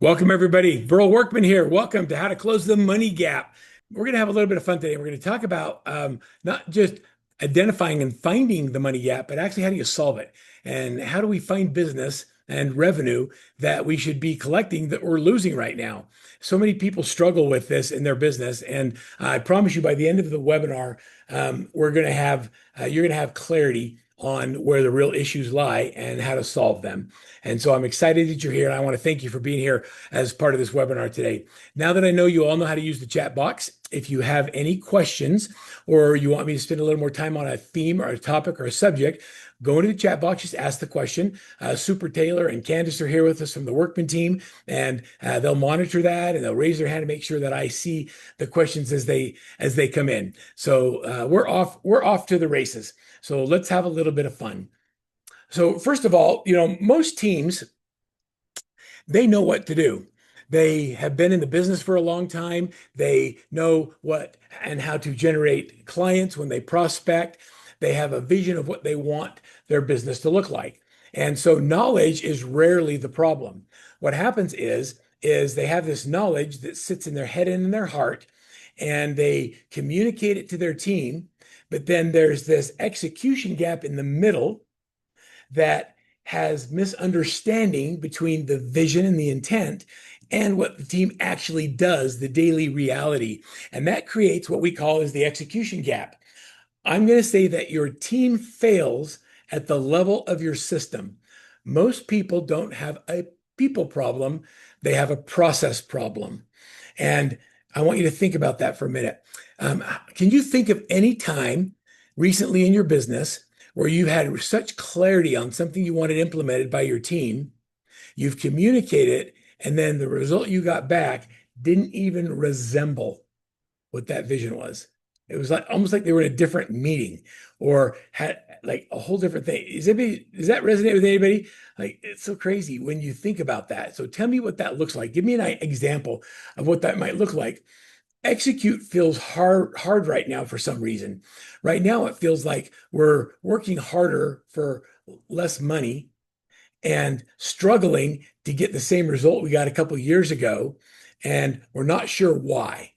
Welcome, everybody. Burl Workman here. Welcome to How to Close the Money Gap. We're going to have a little bit of fun today. We're going to talk about not just identifying and finding the money gap, but actually how do you solve it? And how do we find business and revenue that we should be collecting that we're losing right now? So many people struggle with this in their business. And I promise you, by the end of the webinar, we're going to have, you're going to have clarity on where the real issues lie and how to solve them. And so I'm excited that you're here, and I want to thank you for being here as part of this webinar today. Now that I know you all know how to use the chat box, if you have any questions or you want me to spend a little more time on a theme or a topic or a subject, go into the chat box, just ask the question. Super Taylor and Candace are here with us from the Workman team, and they'll monitor that and they'll raise their hand to make sure that I see the questions as they come in. So we're off to the races. So let's have a little bit of fun. So first of all, most teams, they know what to do. They have been in the business for a long time. They know what and how to generate clients when they prospect. They have a vision of what they want their business to look like. And so knowledge is rarely the problem. What happens is they have this knowledge that sits in their head and in their heart, and they communicate it to their team. But then there's this execution gap in the middle that has misunderstanding between the vision and the intent and what the team actually does, the daily reality. And that creates what we call is the execution gap. I'm going to say that your team fails at the level of your system. Most people don't have a people problem, they have a process problem. And I want you to think about that for a minute. Can you think of any time recently in your business where you had such clarity on something you wanted implemented by your team, you've communicated, and then the result you got back didn't even resemble what that vision was? It was like almost like they were in a different meeting or had like a whole different thing. Does that resonate with anybody? Like, it's so crazy when you think about that. So tell me what that looks like. Give me an example of what that might look like. Execute feels hard right now for some reason. Right now, it feels like we're working harder for less money and struggling to get the same result we got a couple of years ago, and we're not sure why.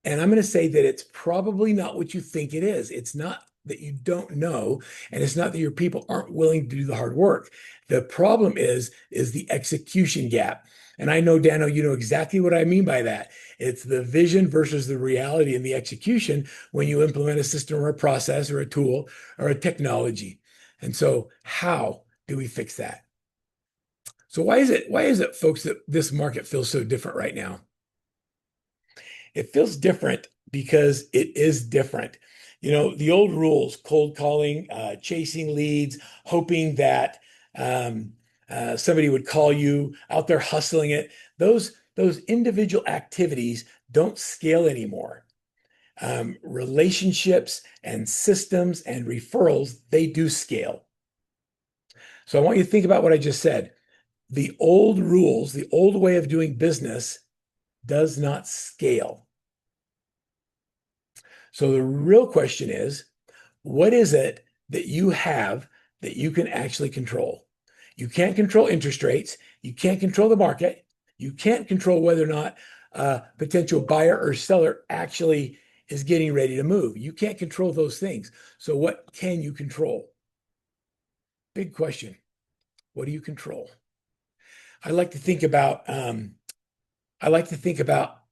And I'm going to say that it's probably not what you think it is. It's not that you don't know, and it's not that your people aren't willing to do the hard work. The problem is the execution gap. And I know, Dano, you know exactly what I mean by that. It's the vision versus the reality and the execution when you implement a system or a process or a tool or a technology. And so how do we fix that? So why is it, folks, that this market feels so different right now? It feels different because it is different. The old rules, cold calling, chasing leads, hoping that somebody would call you, out there hustling it, those individual activities don't scale anymore. Relationships and systems and referrals, they do scale. So I want you to think about what I just said. The old rules, the old way of doing business does not scale. So the real question is, what is it that you have that you can actually control? You can't control interest rates. You can't control the market. You can't control whether or not a potential buyer or seller actually is getting ready to move. You can't control those things. So what can you control? Big question. What do you control? I like to think about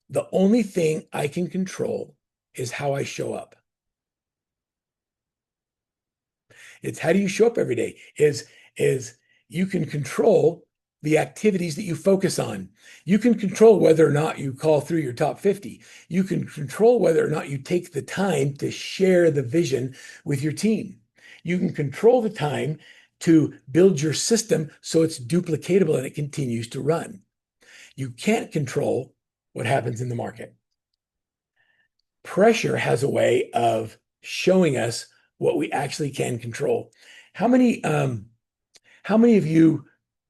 the only thing I can control is how I show up. It's how do you show up every day? Is you can control the activities that you focus on. You can control whether or not you call through your top 50. You can control whether or not you take the time to share the vision with your team. You can control the time to build your system so it's duplicatable and it continues to run. You can't control what happens in the market. Pressure has a way of showing us what we actually can control. How many of you,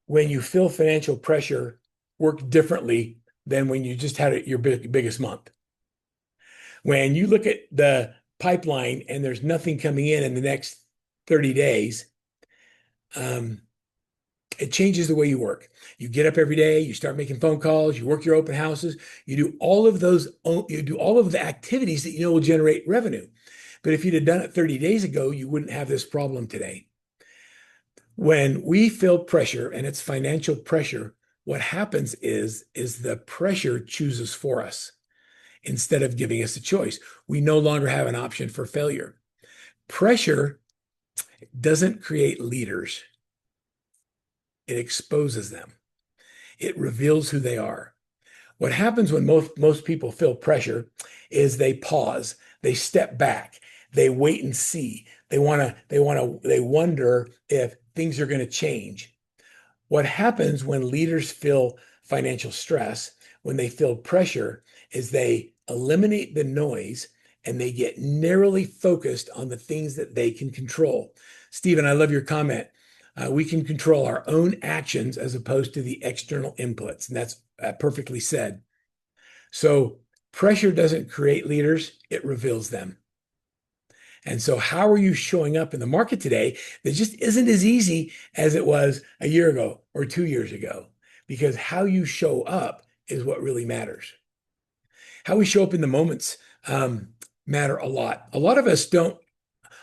when you feel financial pressure, work differently than when you just had your biggest month? When you look at the pipeline and there's nothing coming in the next 30 days, It changes the way you work. You get up every day, you start making phone calls, you work your open houses, you do all of those, you do all of the activities that you know will generate revenue. But if you'd have done it 30 days ago, you wouldn't have this problem today. When we feel pressure, and it's financial pressure, what happens is the pressure chooses for us instead of giving us a choice. We no longer have an option for failure. Pressure doesn't create leaders. It exposes them. It reveals who they are. What happens when most people feel pressure is they pause, they step back, they wait and see. They wonder if things are going to change. What happens when leaders feel financial stress, when they feel pressure, is they eliminate the noise and they get narrowly focused on the things that they can control. Stephen, I love your comment. We can control our own actions as opposed to the external inputs. And that's perfectly said. So pressure doesn't create leaders, it reveals them. And so how are you showing up in the market today that just isn't as easy as it was a year ago or 2 years ago? Because how you show up is what really matters. How we show up in the moments matter a lot. A lot of us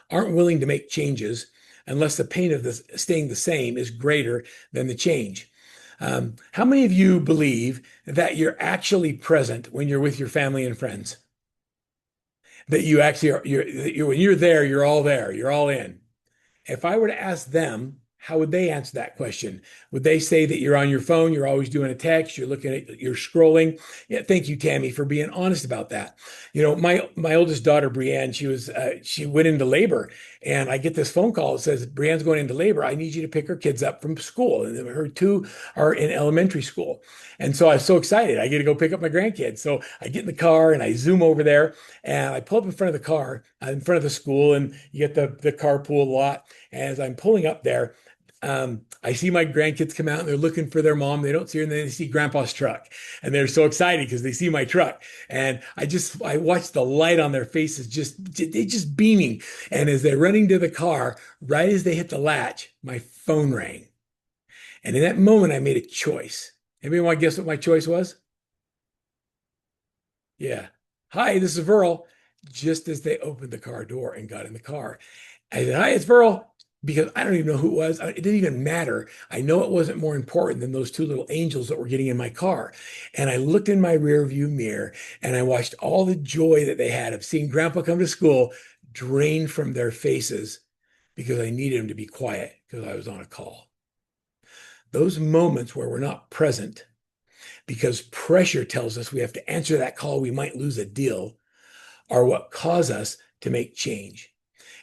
aren't willing to make changes unless the pain of this staying the same is greater than the change. How many of you believe that you're actually present when you're with your family and friends? That you actually when you're there, you're all there, you're all in. If I were to ask them, how would they answer that question? Would they say that you're on your phone, you're always doing a text, you're scrolling? Yeah, thank you, Tammy, for being honest about that. You know, my oldest daughter, Brienne, she went into labor, and I get this phone call that says, Brienne's going into labor. I need you to pick her kids up from school. And her two are in elementary school. And so I was so excited. I get to go pick up my grandkids. So I get in the car and I zoom over there and I pull up in front of the car, in front of the school, and you get the carpool lot. As I'm pulling up there, I see my grandkids come out and they're looking for their mom. They don't see her, and then they see grandpa's truck. And they're so excited because they see my truck. And I watch the light on their faces, they just beaming. And as they're running to the car, right as they hit the latch, my phone rang. And in that moment, I made a choice. Anybody want to guess what my choice was? Yeah. Hi, this is Verl. Just as they opened the car door and got in the car. I said, hi, it's Verl. Because I don't even know who it was. It didn't even matter. I know it wasn't more important than those two little angels that were getting in my car. And I looked in my rear view mirror and I watched all the joy that they had of seeing Grandpa come to school drain from their faces because I needed them to be quiet because I was on a call. Those moments where we're not present because pressure tells us we have to answer that call, we might lose a deal, are what cause us to make change.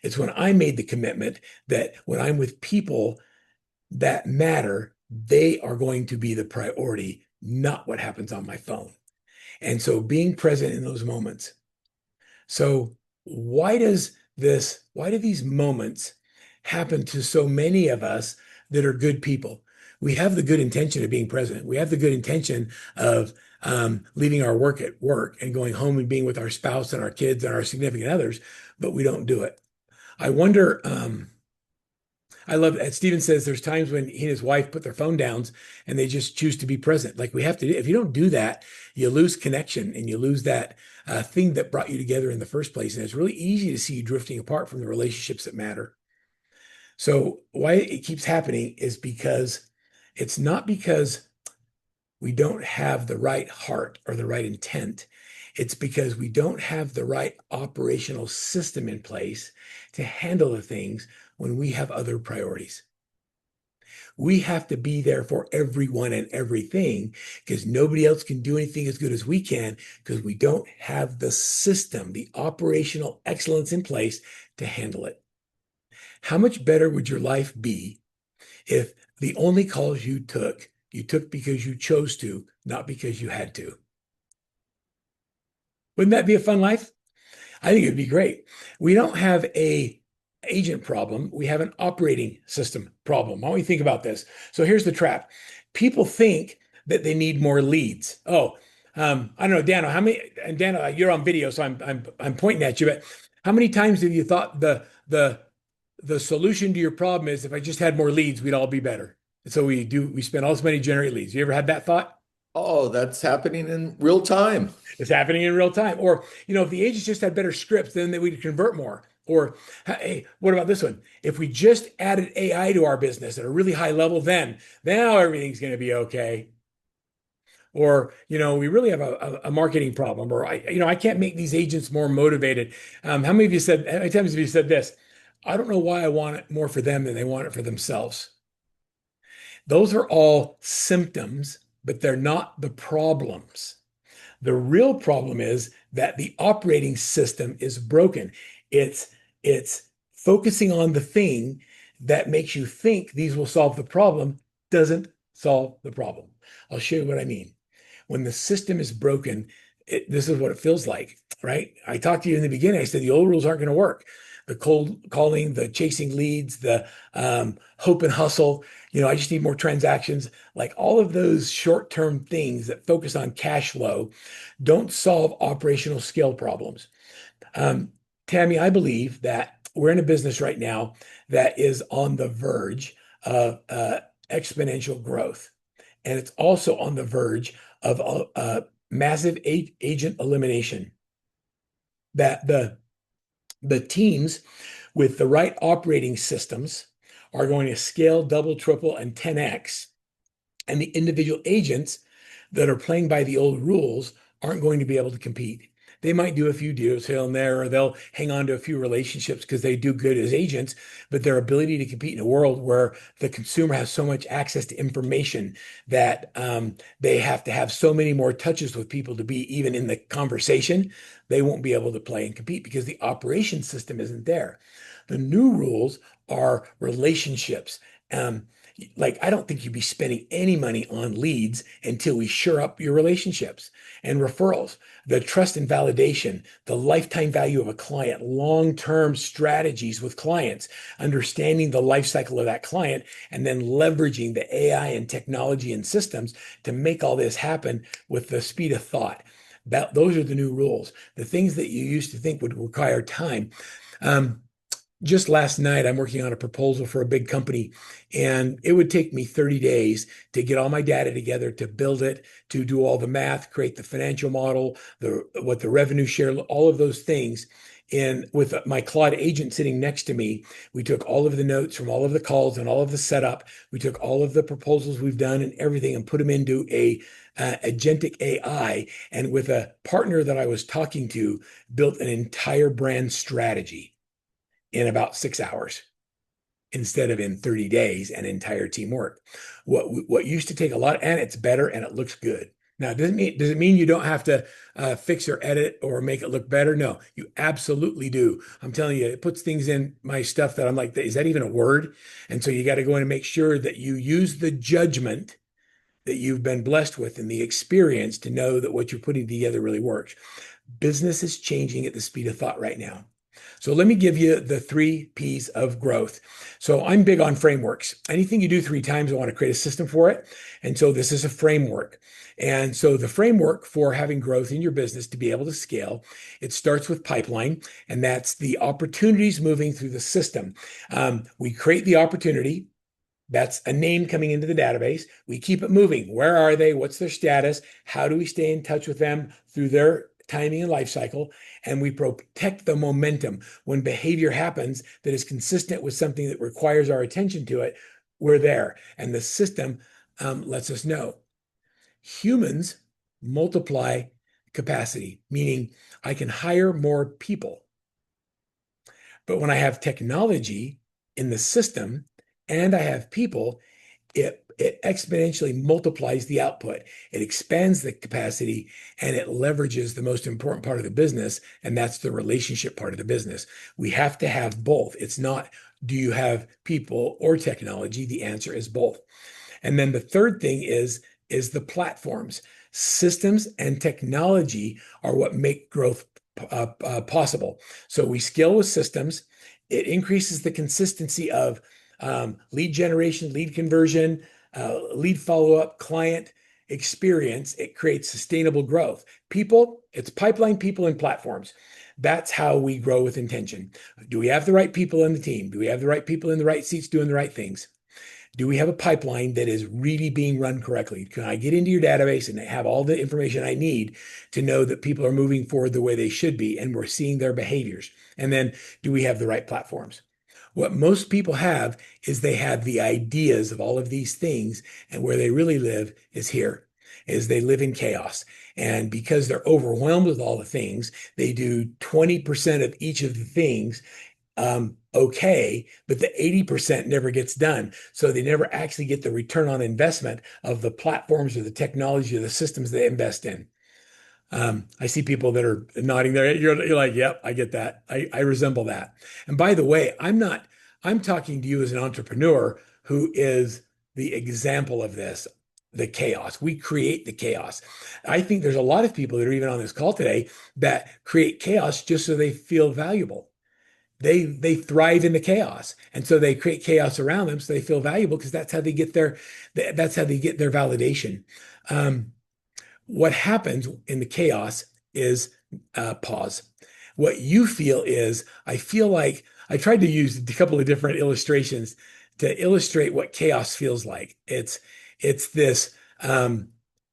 It's when I made the commitment that when I'm with people that matter, they are going to be the priority, not what happens on my phone. And so being present in those moments. So why do these moments happen to so many of us that are good people? We have the good intention of being present. We have the good intention of leaving our work at work and going home and being with our spouse and our kids and our significant others, but we don't do it. I wonder, I love that Stephen says there's times when he and his wife put their phone down and they just choose to be present. Like we have to, if you don't do that, you lose connection and you lose that thing that brought you together in the first place. And it's really easy to see you drifting apart from the relationships that matter. So why it keeps happening is because it's not because we don't have the right heart or the right intent. It's because we don't have the right operational system in place to handle the things when we have other priorities. We have to be there for everyone and everything because nobody else can do anything as good as we can because we don't have the system, the operational excellence in place to handle it. How much better would your life be if the only calls you took because you chose to, not because you had to? Wouldn't that be a fun life? I think it'd be great. We don't have a agent problem. We have an operating system problem. Why don't we think about this? So here's the trap. People think that they need more leads. Oh, I don't know, Dano, and Dano, you're on video, so I'm pointing at you, but how many times have you thought the solution to your problem is if I just had more leads, we'd all be better? So we spend all this money to generate leads. You ever had that thought? Oh, that's happening in real time. It's happening in real time. Or, if the agents just had better scripts, then we'd convert more. Or, hey, what about this one? If we just added AI to our business at a really high level, then now everything's going to be okay. Or, we really have a marketing problem. Or, I can't make these agents more motivated. How many times have you said this? I don't know why I want it more for them than they want it for themselves. Those are all symptoms, but they're not the problems. The real problem is that the operating system is broken. It's focusing on the thing that makes you think these will solve the problem doesn't solve the problem. I'll show you what I mean. When the system is broken, this is what it feels like, right? I talked to you in the beginning. I said the old rules aren't going to work. The cold calling, the chasing leads, the hope and hustle. I just need more transactions. Like all of those short-term things that focus on cash flow don't solve operational scale problems. Um, Tammy, I believe that we're in a business right now that is on the verge of exponential growth. And it's also on the verge of massive agent elimination. That the teams with the right operating systems are going to scale double, triple, and 10x. And the individual agents that are playing by the old rules aren't going to be able to compete. They might do a few deals here and there, or they'll hang on to a few relationships because they do good as agents, but their ability to compete in a world where the consumer has so much access to information that they have to have so many more touches with people to be even in the conversation, they won't be able to play and compete because the operation system isn't there. The new rules are relationships. Like, I don't think you'd be spending any money on leads until we shore up your relationships and referrals, the trust and validation, the lifetime value of a client, long-term strategies with clients, understanding the life cycle of that client, and then leveraging the AI and technology and systems to make all this happen with the speed of thought. Those are the new rules. The things that you used to think would require time. Um, just last night, I'm working on a proposal for a big company, and it would take me 30 days to get all my data together, to build it, to do all the math, create the financial model, what the revenue share, all of those things. And with my Claude agent sitting next to me, we took all of the notes from all of the calls and all of the setup. We took all of the proposals we've done and everything and put them into a agentic AI. And with a partner that I was talking to, built an entire brand strategy in about 6 hours instead of in 30 days and entire teamwork. What used to take a lot, and it's better and it looks good. Now, does it mean you don't have to fix or edit or make it look better? No, you absolutely do. I'm telling you, it puts things in my stuff that I'm like, is that even a word? And so you got to go in and make sure that you use the judgment that you've been blessed with and the experience to know that what you're putting together really works. Business is changing at the speed of thought right now. So let me give you the 3 P's of growth. So I'm big on frameworks. Anything you do 3 times, I want to create a system for it. And so this is a framework. And so the framework for having growth in your business to be able to scale, it starts with pipeline, and that's the opportunities moving through the system. We create the opportunity. That's a name coming into the database. We keep it moving. Where are they? What's their status? How do we stay in touch with them through their timing and life cycle? And we protect the momentum. When behavior happens that is consistent with something that requires our attention to it, we're there. And the system lets us know. Humans multiply capacity, meaning I can hire more people. But when I have technology in the system and I have people, it exponentially multiplies the output. It expands the capacity and it leverages the most important part of the business, and that's the relationship part of the business. We have to have both. It's not, do you have people or technology? The answer is both. And then the third thing is the platforms. Systems and technology are what make growth possible. So we scale with systems. It increases the consistency of lead generation, lead conversion, lead follow-up, client experience. It creates sustainable growth. People, it's pipeline, people, and platforms. That's how we grow with intention. Do we have the right people in the team? Do we have the right people in the right seats doing the right things? Do we have a pipeline that is really being run correctly? Can I get into your database and have all the information I need to know that people are moving forward the way they should be and we're seeing their behaviors? And then do we have the right platforms? What most people have is they have the ideas of all of these things, and where they really live is here, is they live in chaos. And because they're overwhelmed with all the things, they do 20% of each of the things okay, but the 80% never gets done. So they never actually get the return on investment of the platforms or the technology or the systems they invest in. I see people that are nodding there. You're like, yep, I get that. I resemble that. And by the way, I'm talking to you as an entrepreneur who is the example of this, the chaos. We create the chaos. I think there's a lot of people that are even on this call today that create chaos just so they feel valuable. They thrive in the chaos, and so they create chaos around them so they feel valuable because that's how they get their validation. Um, what happens in the chaos is pause. What you feel is, I feel like I tried to use a couple of different illustrations to illustrate what chaos feels like. It's this um,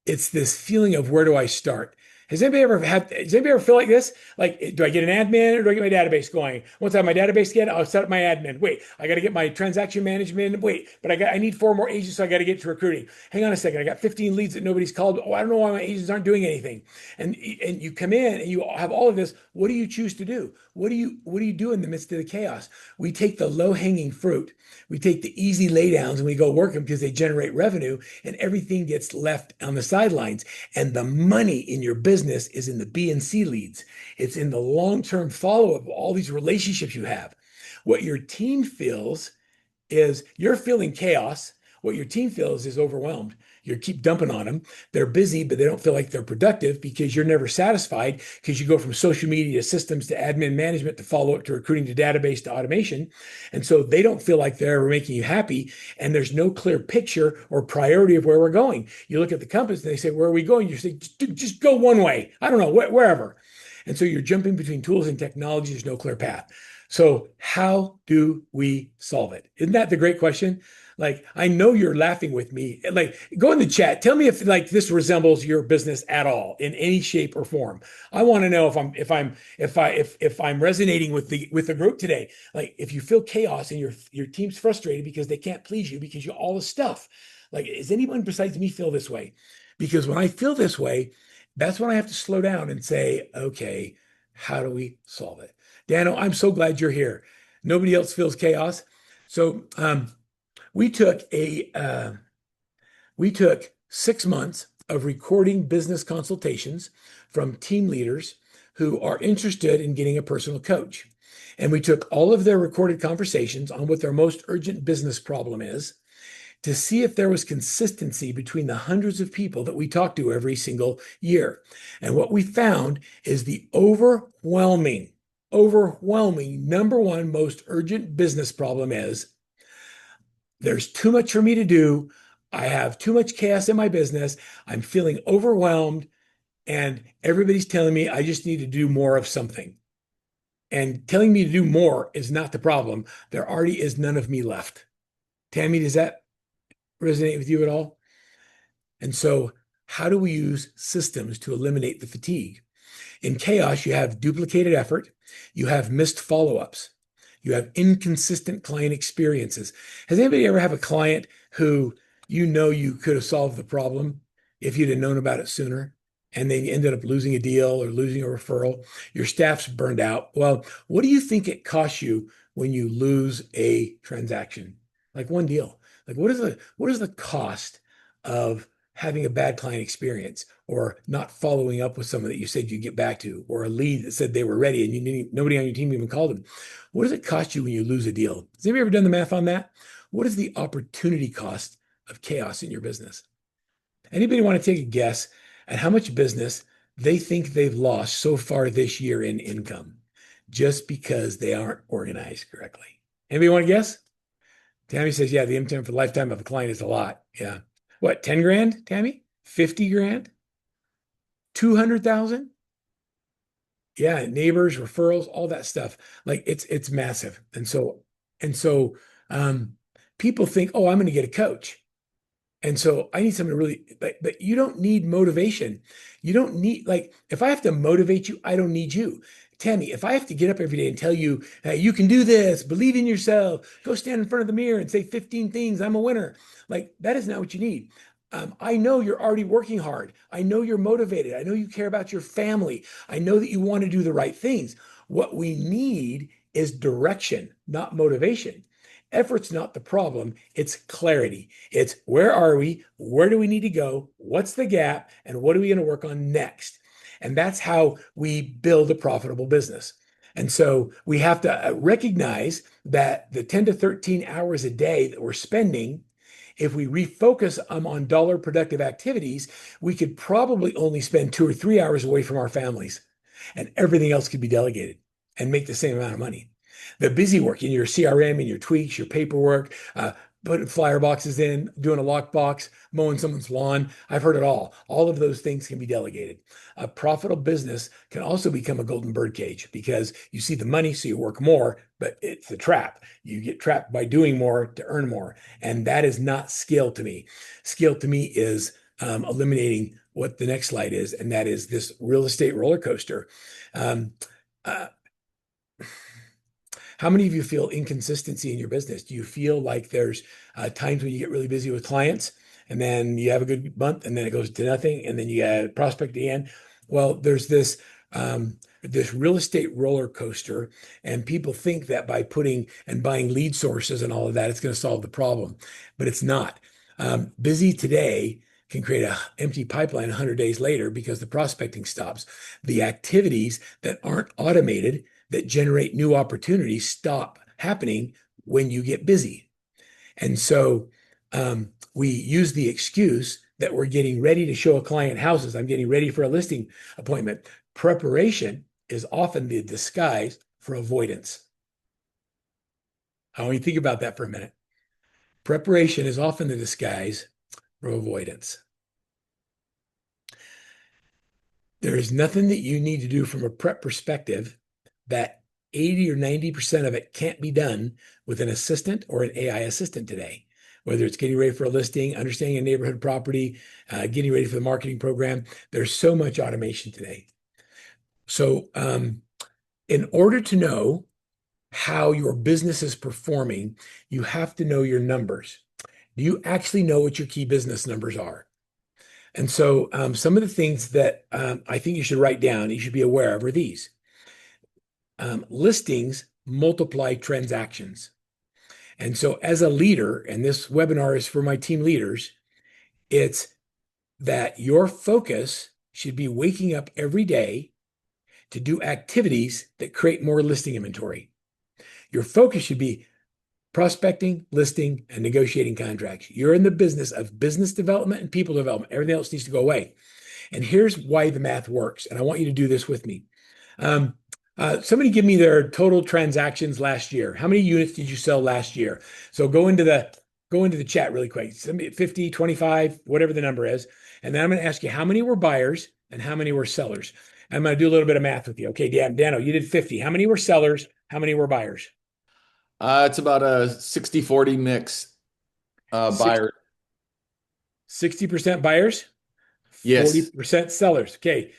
it's this feeling of where do I start? Does anybody ever feel like this? Like, do I get an admin or do I get my database going? Once I have my database again, I'll set up my admin. Wait, I got to get my transaction management. Wait, but I need 4 more agents, so I got to get to recruiting. Hang on a second. I got 15 leads that nobody's called. Oh, I don't know why my agents aren't doing anything. And you come in and you have all of this. What do you choose to do? What do you do in the midst of the chaos? We take the low-hanging fruit. We take the easy laydowns and we go work them because they generate revenue, and everything gets left on the sidelines. And the money in your business is in the B and C leads. It's in the long-term follow-up of all these relationships you have. What your team feels is you're feeling chaos. What your team feels is overwhelmed. You keep dumping on them. They're busy, but they don't feel like they're productive because you're never satisfied, because you go from social media systems to admin management to follow up to recruiting to database to automation. And so they don't feel like they're ever making you happy. And there's no clear picture or priority of where we're going. You look at the compass and they say, where are we going? You say, just go one way. I don't know, wherever. And so you're jumping between tools and technology. There's no clear path. So how do we solve it? Isn't that the great question? Like, I know you're laughing with me. Like, go in the chat. Tell me if like this resembles your business at all in any shape or form. I want to know if I'm resonating with the group today. Like, if you feel chaos and your team's frustrated because they can't please you because you all the stuff. Like, is anyone besides me feel this way? Because when I feel this way, that's when I have to slow down and say, okay, how do we solve it? Dano, I'm so glad you're here. Nobody else feels chaos. So we took we took 6 months of recording business consultations from team leaders who are interested in getting a personal coach. And we took all of their recorded conversations on what their most urgent business problem is to see if there was consistency between the hundreds of people that we talk to every single year. And what we found is the overwhelming number one most urgent business problem is there's too much for me to do. I have too much chaos in my business. I'm feeling overwhelmed, and everybody's telling me I just need to do more of something. And telling me to do more is not the problem. There already is none of me left. Tammy, does that resonate with you at all? And so, how do we use systems to eliminate the fatigue? In chaos, you have duplicated effort, you have missed follow-ups, you have inconsistent client experiences. Has anybody ever have a client who you could have solved the problem if you'd have known about it sooner, and then you ended up losing a deal or losing a referral? Your staff's burned out. Well, what do you think it costs you when you lose a transaction? Like one deal. Like what is the cost of having a bad client experience, or not following up with someone that you said you'd get back to, or a lead that said they were ready and nobody on your team even called them? What does it cost you when you lose a deal? Has anybody ever done the math on that? What is the opportunity cost of chaos in your business? Anybody want to take a guess at how much business they think they've lost so far this year in income just because they aren't organized correctly? Anybody want to guess? Tammy says, yeah, the income for the lifetime of a client is a lot. Yeah. What, 10 grand, Tammy? 50 grand? 200,000? Yeah, neighbors, referrals, all that stuff. Like it's massive. And so people think, oh, I'm going to get a coach. And so I need someone to really, but you don't need motivation. You don't need, like, if I have to motivate you, I don't need you. Tammy, if I have to get up every day and tell you, hey, you can do this, believe in yourself, go stand in front of the mirror and say 15 things, I'm a winner. Like, that is not what you need. I know you're already working hard. I know you're motivated. I know you care about your family. I know that you want to do the right things. What we need is direction, not motivation. Effort's not the problem, it's clarity. It's where are we? Where do we need to go? What's the gap? And what are we going to work on next? And that's how we build a profitable business. And so we have to recognize that the 10 to 13 hours a day that we're spending, if we refocus on dollar productive activities, we could probably only spend 2 or 3 hours away from our families, and everything else could be delegated and make the same amount of money. The busy work in your CRM, in your tweaks, your paperwork, putting flyer boxes in, doing a lockbox, mowing someone's lawn. I've heard it all. All of those things can be delegated. A profitable business can also become a golden bird cage because you see the money, so you work more, but it's a trap. You get trapped by doing more to earn more. And that is not skill to me. Skill to me is eliminating what the next slide is, and that is this real estate roller coaster. Um, uh, How many of you feel inconsistency in your business? Do you feel like there's times when you get really busy with clients and then you have a good month and then it goes to nothing and then you get prospect again? Well, there's this real estate roller coaster, and people think that by putting and buying lead sources and all of that, it's going to solve the problem, but it's not. Busy today can create an empty pipeline 100 days later because the prospecting stops. The activities that aren't automated that generate new opportunities stop happening when you get busy. And so we use the excuse that we're getting ready to show a client houses. I'm getting ready for a listing appointment. Preparation is often the disguise for avoidance. I want you to think about that for a minute. Preparation is often the disguise for avoidance. There is nothing that you need to do from a prep perspective that 80 or 90% of it can't be done with an assistant or an AI assistant today, whether it's getting ready for a listing, understanding a neighborhood property, getting ready for the marketing program. There's so much automation today. So in order to know how your business is performing, you have to know your numbers. Do you actually know what your key business numbers are? And so some of the things that I think you should write down, you should be aware of, are these. Listings multiply transactions. And so as a leader, and this webinar is for my team leaders, it's that your focus should be waking up every day to do activities that create more listing inventory. Your focus should be prospecting, listing, and negotiating contracts. You're in the business of business development and people development. Everything else needs to go away. And here's why the math works. And I want you to do this with me. Somebody give me their total transactions last year. How many units did you sell last year? So go into the chat really quick. 50, 25, whatever the number is. And then I'm going to ask you how many were buyers and how many were sellers. I'm going to do a little bit of math with you. Okay, Dano, you did 50. How many were sellers? How many were buyers? It's about a 60-40 mix. Buyer. 60% buyers, Yes. 40% sellers. Okay.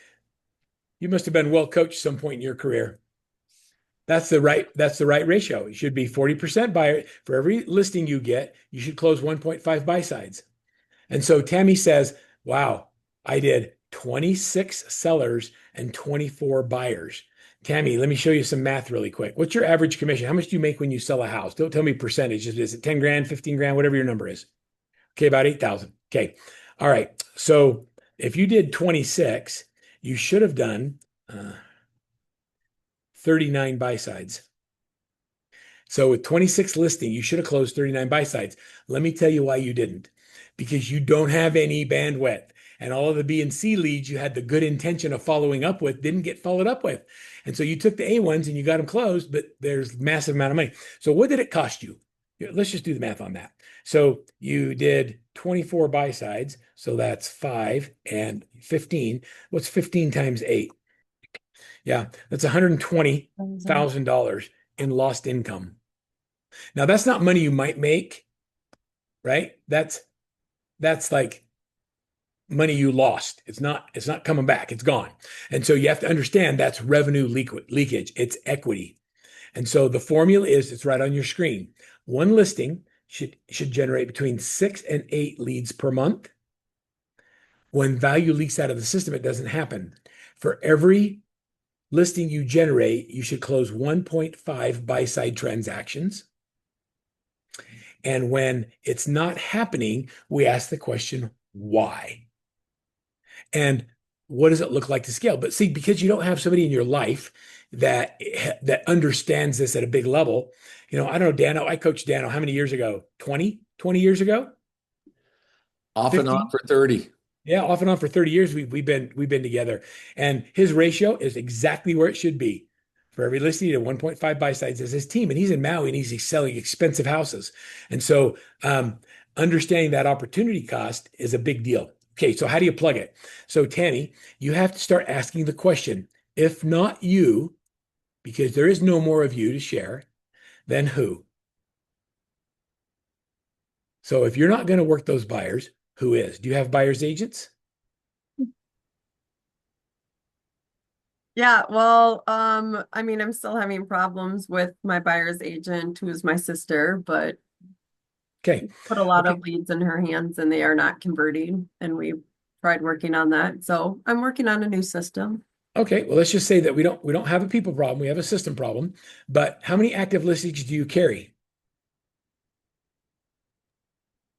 You must have been well coached some point in your career. That's the right ratio. It should be 40% buyer. For every listing you get, you should close 1.5 buy sides. And so Tammy says, wow, I did 26 sellers and 24 buyers. Tammy, let me show you some math really quick. What's your average commission? How much do you make when you sell a house? Don't tell me percentage. Is it 10 grand, 15 grand, whatever your number is? Okay, about 8,000. Okay. All right. So if you did 26, you should have done 39 buy sides. So with 26 listing, you should have closed 39 buy sides. Let me tell you why you didn't. Because you don't have any bandwidth. And all of the B and C leads you had the good intention of following up with didn't get followed up with. And so you took the A ones and you got them closed, but there's massive amount of money. So what did it cost you? Let's just do the math on that. So you did 24 buy sides. So that's 5 and 15. What's 15 times 8? Yeah, that's $120,000 in lost income. Now, that's not money you might make. right? That's like money you lost. It's not coming back. It's gone. And so you have to understand that's revenue leakage. It's equity. And so the formula is it's right on your screen. One listing should generate between 6 and 8 leads per month. When value leaks out of the system, it doesn't happen. For every listing you generate, you should close 1.5 buy-side transactions. And when it's not happening, we ask the question, why? And what does it look like to scale? But see, because you don't have somebody in your life that understands this at a big level, I don't know, Dano, I coached Dano how many years ago? 20 years ago? Off and 15? on for 30. Yeah, off and on for 30 years we've been together. And his ratio is exactly where it should be. For every listing, he did 1.5 buy sides as his team. And he's in Maui and he's selling expensive houses. And so understanding that opportunity cost is a big deal. Okay, so how do you plug it? So Tammy, you have to start asking the question, if not you, because there is no more of you to share, then who? So if you're not going to work those buyers, who is? Do you have buyer's agents? Yeah, well, I mean, I'm still having problems with my buyer's agent, who's my sister, but Okay. put a lot Okay. of leads in her hands and they are not converting. And we tried working on that. So I'm working on a new system. Okay. Well, let's just say that we don't have a people problem. We have a system problem. But how many active listings do you carry?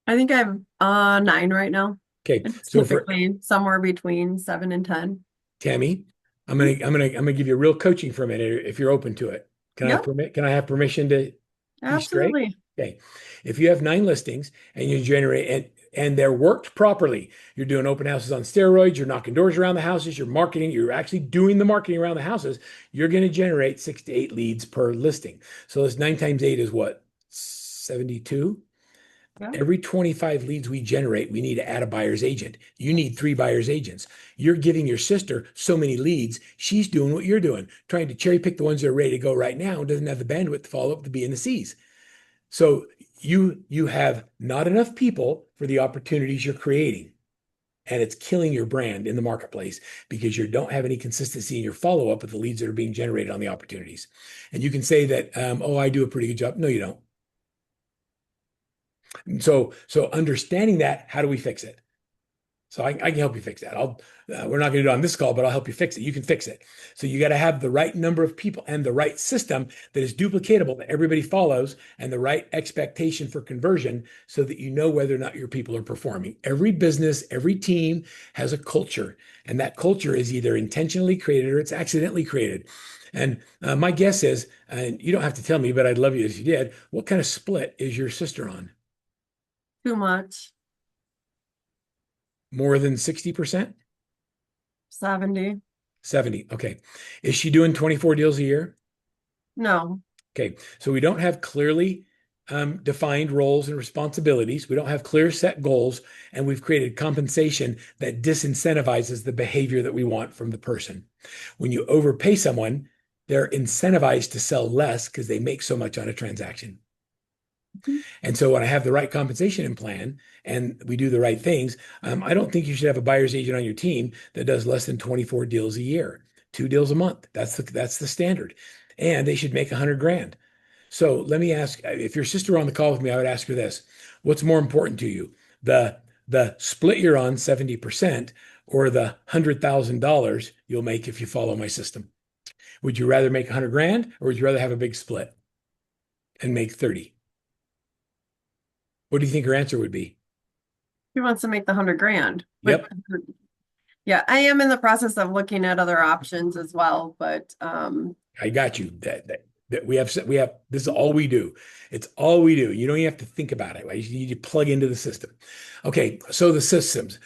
I think I have 9 right now. Okay. It's So for typically somewhere between 7 and 10. Tammy, I'm gonna give you real coaching for a minute if you're open to it. Yep, Can I have permission to be straight? absolutely. Okay. If you have 9 listings and you generate and they're worked properly, you're doing open houses on steroids, you're knocking doors around the houses, you're marketing, you're actually doing the marketing around the houses, you're going to generate 6 to 8 leads per listing. So this 9 times 8 is what? 72? Yeah. Every 25 leads we generate, we need to add a buyer's agent. You need 3 buyer's agents. You're giving your sister so many leads. She's doing what you're doing, trying to cherry pick the ones that are ready to go right now and doesn't have the bandwidth to follow up the B and the C's. So you have not enough people for the opportunities you're creating. And it's killing your brand in the marketplace because you don't have any consistency in your follow-up with the leads that are being generated on the opportunities. And you can say that, oh, I do a pretty good job. No, you don't. So understanding that, how do we fix it? So I can help you fix that. We're not going to do it on this call, but I'll help you fix it. You can fix it. So you got to have the right number of people and the right system that is duplicatable that everybody follows and the right expectation for conversion so that you know whether or not your people are performing. Every business, every team has a culture, and that culture is either intentionally created or it's accidentally created. And my guess is, and you don't have to tell me, but I'd love you if you did, what kind of split is your sister on? Too much. More than 60%? 70. 70. Okay. Is she doing 24 deals a year? No. Okay. So we don't have clearly defined roles and responsibilities. We don't have clear set goals, and we've created compensation that disincentivizes the behavior that we want from the person. When you overpay someone, they're incentivized to sell less because they make so much on a transaction. And so when I have the right compensation in plan and we do the right things, I don't think you should have a buyer's agent on your team that does less than 24 deals a year, 2 deals a month. That's the standard. And they should make 100 grand. So let me ask, if your sister were on the call with me, I would ask her this. What's more important to you? The split you're on 70% or the $100,000 you'll make if you follow my system? Would you rather make 100 grand or would you rather have a big split and make 30? What do you think her answer would be? He wants to make the 100 grand. Yep. Yeah, I am in the process of looking at other options as well, but I got you. That we have this is all we do. It's all we do. You don't even have to think about it. Right? You need to plug into the system. Okay, so the systems.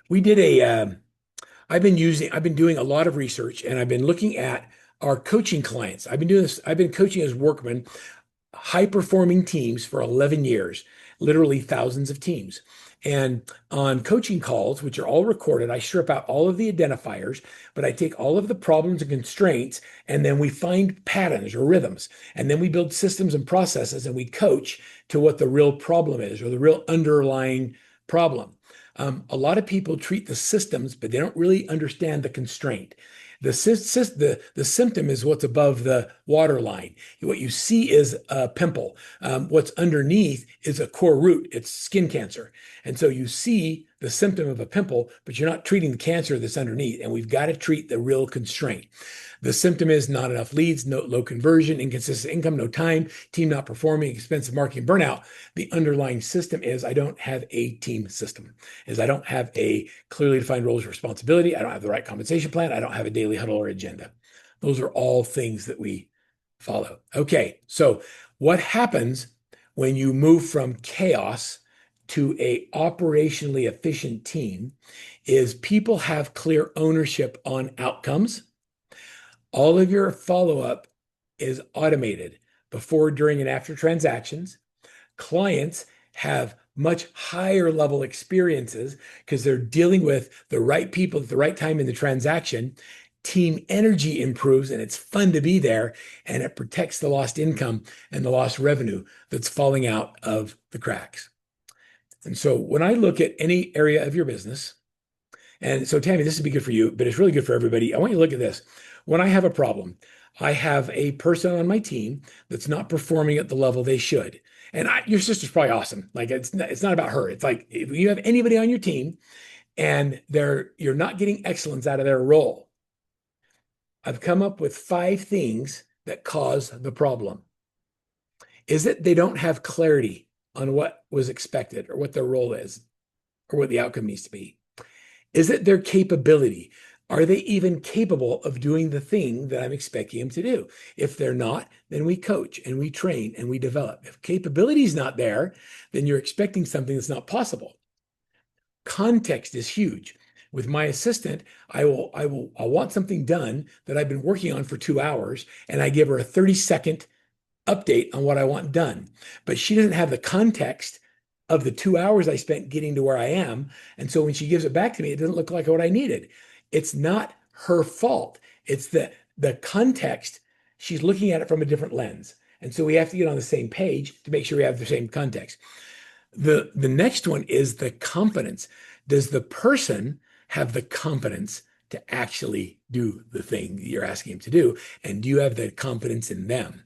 We did I've been doing a lot of research and I've been looking at our coaching clients. I've been coaching as Workman high performing teams for 11 years, literally thousands of teams. And on coaching calls, which are all recorded, I strip out all of the identifiers, but I take all of the problems and constraints, and then we find patterns or rhythms. And then we build systems and processes, and we coach to what the real problem is or the real underlying problem. A lot of people treat the systems, but they don't really understand the constraint. The symptom is what's above the waterline. What you see is a pimple. What's underneath is a core root. It's skin cancer. And so you see the symptom of a pimple, but you're not treating the cancer that's underneath. And we've got to treat the real constraint. The symptom is not enough leads, low conversion, inconsistent income, no time, team not performing, expensive marketing, burnout. The underlying system is I don't have a team system, is I don't have a clearly defined roles of responsibility. I don't have the right compensation plan. I don't have a daily huddle or agenda. Those are all things that we follow. Okay, so what happens when you move from chaos to a operationally efficient team is people have clear ownership on outcomes. All of your follow-up is automated before, during, and after transactions. Clients have much higher level experiences because they're dealing with the right people at the right time in the transaction. Team energy improves and it's fun to be there, and it protects the lost income and the lost revenue that's falling out of the cracks. And so when I look at any area of your business, and so Tammy, this would be good for you, but it's really good for everybody. I want you to look at this. When I have a problem, I have a person on my team that's not performing at the level they should. And your sister's probably awesome. Like it's not about her. It's like if you have anybody on your team and you're not getting excellence out of their role, I've come up with 5 things that cause the problem. Is it they don't have clarity on what was expected or what their role is or what the outcome needs to be? Is it their capability? Are they even capable of doing the thing that I'm expecting them to do? If they're not, then we coach and we train and we develop. If capability is not there, then you're expecting something that's not possible. Context is huge. With my assistant, I want something done that I've been working on for 2 hours, and I give her a 30-second update on what I want done. But she doesn't have the context of the 2 hours I spent getting to where I am. And so when she gives it back to me, it doesn't look like what I needed. It's not her fault. It's the context. She's looking at it from a different lens. And so we have to get on the same page to make sure we have the same context. The next one is the competence. Does the person have the competence to actually do the thing you're asking him to do? And do you have the confidence in them?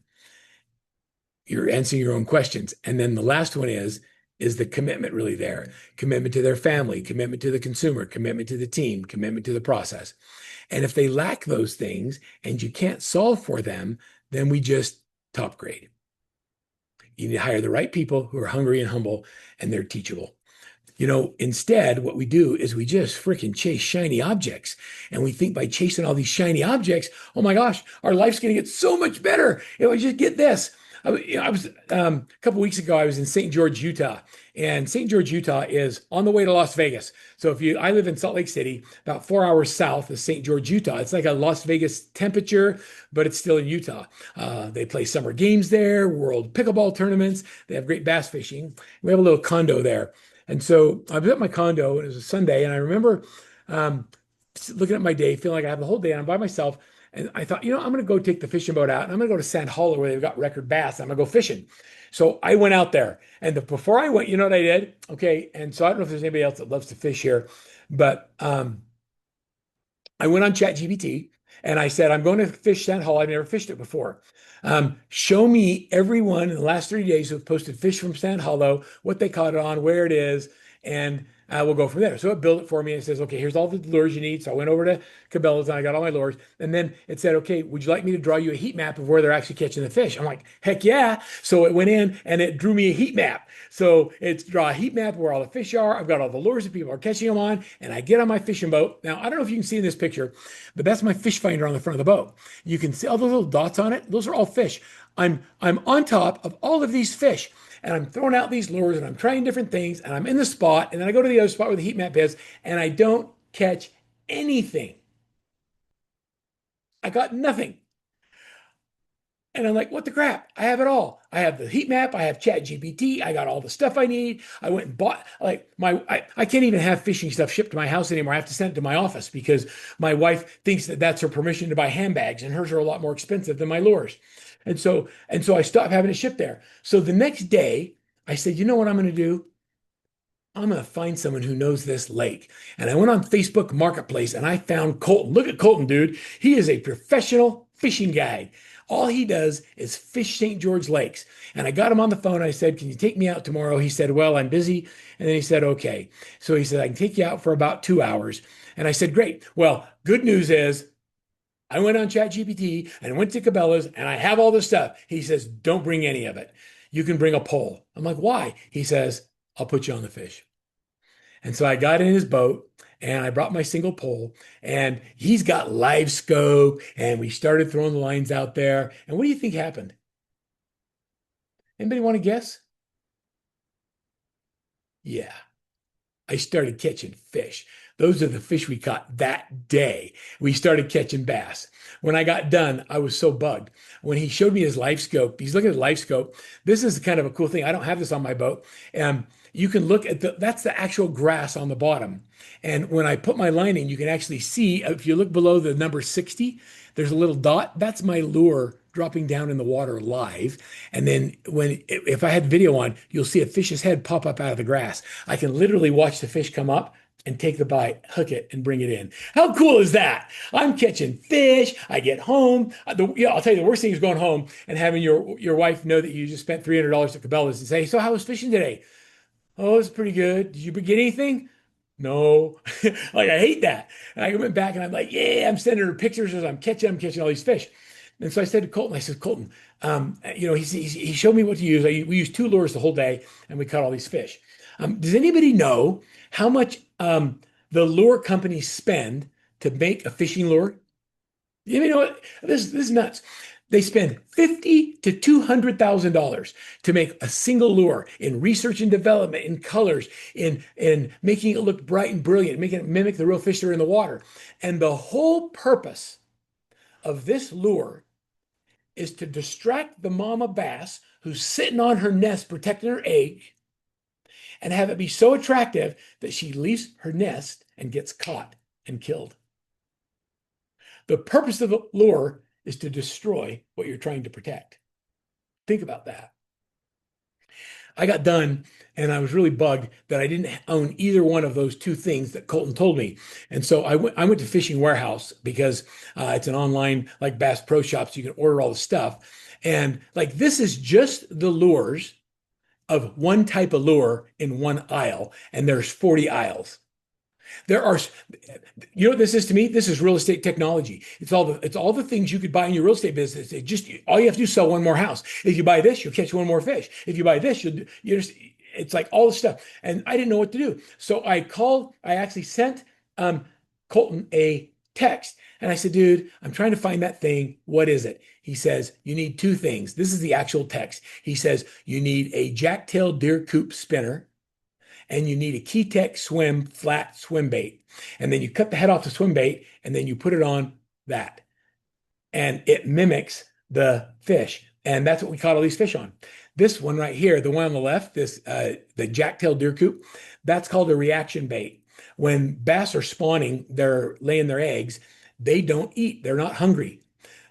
You're answering your own questions. And then the last one is the commitment really there? Commitment to their family, commitment to the consumer, commitment to the team, commitment to the process. And if they lack those things and you can't solve for them, then we just top grade. You need to hire the right people who are hungry and humble and they're teachable. Instead, what we do is we just freaking chase shiny objects. And we think by chasing all these shiny objects, oh my gosh, our life's going to get so much better if I just get this. I was a couple weeks ago, I was in St. George, Utah, and St. George, Utah is on the way to Las Vegas. So I live in Salt Lake City, about 4 hours south of St. George, Utah. It's like a Las Vegas temperature, but it's still in Utah. They play summer games there, world pickleball tournaments. They have great bass fishing. We have a little condo there. And so I was at my condo, and it was a Sunday, and I remember looking at my day, feeling like I have the whole day, and I'm by myself. And I thought, I'm going to go take the fishing boat out, and I'm going to go to Sand Hollow where they've got record bass. I'm going to go fishing. So I went out there, and before I went, you know what I did? Okay, and so I don't know if there's anybody else that loves to fish here, but I went on ChatGPT, and I said, I'm going to fish Sand Hollow. I've never fished it before. Show me everyone in the last 30 days who have posted fish from Sand Hollow, what they caught it on, where it is, and we'll go from there. So it built it for me and says, okay, here's all the lures you need. So I went over to Cabela's and I got all my lures. And then it said, okay, would you like me to draw you a heat map of where they're actually catching the fish? I'm like, heck yeah. So it went in and it drew me a heat map. So it's draw a heat map where all the fish are. I've got all the lures that people are catching them on. And I get on my fishing boat. Now, I don't know if you can see in this picture, but that's my fish finder on the front of the boat. You can see all those little dots on it. Those are all fish. I'm on top of all of these fish. And I'm throwing out these lures and I'm trying different things and I'm in the spot and then I go to the other spot where the heat map is and I don't catch anything. I got nothing. And I'm like, what the crap? I have it all. I have the heat map. I have ChatGPT. I got all the stuff I need. I went and bought like I can't even have fishing stuff shipped to my house anymore. I have to send it to my office because my wife thinks that that's her permission to buy handbags, and hers are a lot more expensive than my lures. And so I stopped having it shipped there. So the next day I said, you know what I'm going to do? I'm going to find someone who knows this lake. And I went on Facebook Marketplace and I found Colton. Look at Colton, dude. He is a professional fishing guide. All he does is fish St. George lakes. And I got him on the phone. I said, can you take me out tomorrow? He said, well, I'm busy. And then he said, okay. So he said, I can take you out for about 2 hours. And I said, great. Well, good news is I went on ChatGPT and went to Cabela's and I have all this stuff. He says, don't bring any of it. You can bring a pole. I'm like, why? He says, I'll put you on the fish. And so I got in his boat and I brought my single pole and he's got live scope and we started throwing the lines out there. And what do you think happened? Anybody want to guess? Yeah, I started catching fish. Those are the fish we caught that day. We started catching bass. When I got done, I was so bugged. When he showed me his life scope, he's looking at the life scope. This is kind of a cool thing. I don't have this on my boat. You can look at that's the actual grass on the bottom. And when I put my line in, you can actually see, if you look below the number 60, there's a little dot. That's my lure dropping down in the water live. And then if I had video on, you'll see a fish's head pop up out of the grass. I can literally watch the fish come up and take the bite, hook it, and bring it in. How cool is that? I'm catching fish. I get home. I'll tell you, the worst thing is going home and having your wife know that you just spent $300 at Cabela's and say, so how was fishing today? Oh, it's pretty good. Did you get anything? No. Like, I hate that. And I went back and I'm like, yeah, I'm sending her pictures as I'm catching all these fish. And so I said to Colton, I said, Colton, he showed me what to use. We used 2 lures the whole day and we caught all these fish. Does anybody know how much the lure companies spend to make a fishing lure? You know what? This is nuts. They spend $50,000 to $200,000 to make a single lure in research and development, in colors, in making it look bright and brilliant, making it mimic the real fish that are in the water. And the whole purpose of this lure is to distract the mama bass who's sitting on her nest protecting her egg and have it be so attractive that she leaves her nest and gets caught and killed. The purpose of the lure is to destroy what you're trying to protect. Think about that. I got done and I was really bugged that I didn't own either one of those 2 things that Colton told me. And so I went to Fishing Warehouse because it's an online like Bass Pro Shop, so you can order all the stuff. And like this is just the lures of one type of lure in one aisle, and there's 40 aisles. You know what this is to me? This is real estate technology. It's all the things you could buy in your real estate business. All you have to do is sell one more house. If you buy this, you'll catch one more fish. If you buy this, it's like all the stuff. And I didn't know what to do. So I actually sent Colton a text and I said, dude, I'm trying to find that thing. What is it? He says, you need 2 things. This is the actual text. He says, you need a jack-tailed deer coop spinner and you need a Keitech Swim flat swim bait. And then you cut the head off the swim bait and then you put it on that. And it mimics the fish. And that's what we caught all these fish on. This one right here, the one on the left, the jack-tailed deer coop, that's called a reaction bait. When bass are spawning, they're laying their eggs, they don't eat. They're not hungry.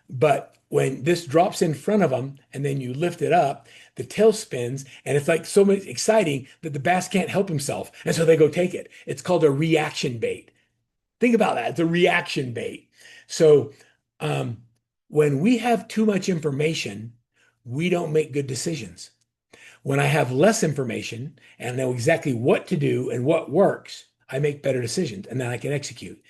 But when this drops in front of them and then you lift it up, the tail spins and it's like so much exciting that the bass can't help himself. And so they go take it. It's called a reaction bait. Think about that. It's a reaction bait. So when we have too much information, we don't make good decisions. When I have less information and know exactly what to do and what works, I make better decisions and then I can execute,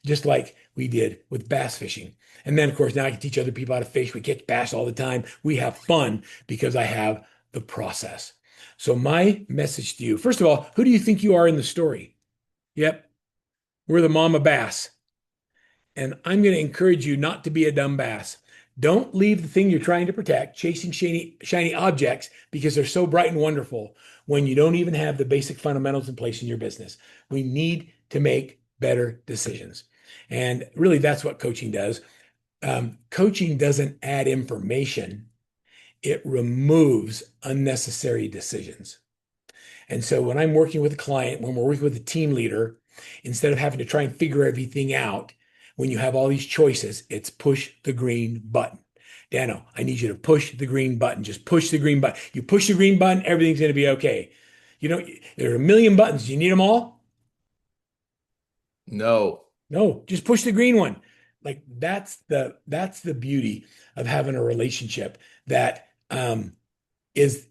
just like we did with bass fishing. And then, of course, now I can teach other people how to fish. We catch bass all the time. We have fun because I have the process. So my message to you, first of all, who do you think you are in the story? Yep, we're the mama bass. And I'm going to encourage you not to be a dumb bass. Don't leave the thing you're trying to protect chasing shiny objects because they're so bright and wonderful when you don't even have the basic fundamentals in place in your business. We need to make better decisions. And really, that's what coaching does. Coaching doesn't add information, it removes unnecessary decisions. And so when I'm working with a client, when we're working with a team leader, instead of having to try and figure everything out, when you have all these choices, it's push the green button. Dano, I need you to push the green button. Just push the green button. You push the green button, everything's going to be okay. You know, there are a million buttons. Do you need them all? No. No, just push the green one. Like that's the beauty of having a relationship that is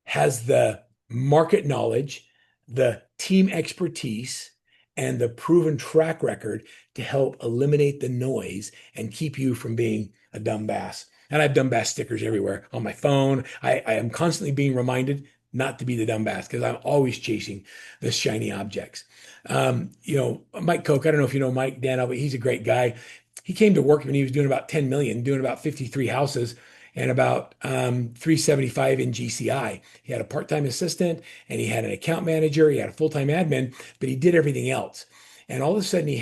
has the market knowledge, the team expertise, and the proven track record to help eliminate the noise and keep you from being a dumb bass. And I have dumb bass stickers everywhere on my phone. I am constantly being reminded not to be the dumb bass because I'm always chasing the shiny objects. Mike Koch, I don't know if you know Mike Dano, but he's a great guy. He came to work when he was doing about 10 million, doing about 53 houses and about 375 in GCI. He had a part-time assistant and he had an account manager, he had a full-time admin, but he did everything else. And all of a sudden he